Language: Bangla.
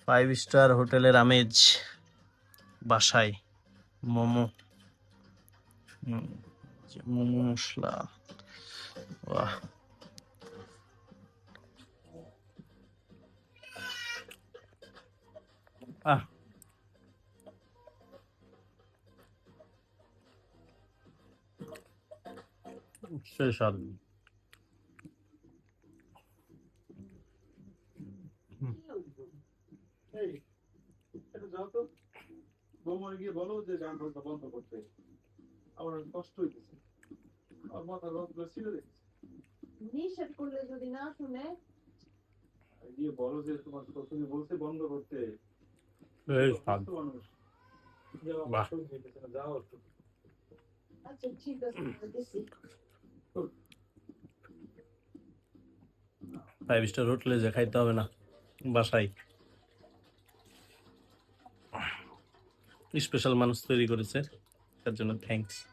5 স্টার হোটেলের আমেজ বাসায় মোমো মোমো মশলা বাহ আহ সেই স্বাদ গিয়ে বলো যে গান বন্ধ করতে আমার কষ্ট হইতেছে আমার মাথা রথগুলো ছিল নিষেধ করলে যদি না শুনে গিয়ে বলো যে তোমার তুমি বলছে বন্ধ করতে এই স্বাদ মানুষ বাহ যাও একটু আচ্ছা ঠিক আছে 5 স্টার হোটেলে যে খাইতে হবে না বাসায় স্পেশাল মানুষ তৈরি করেছে তার জন্য থ্যাঙ্কস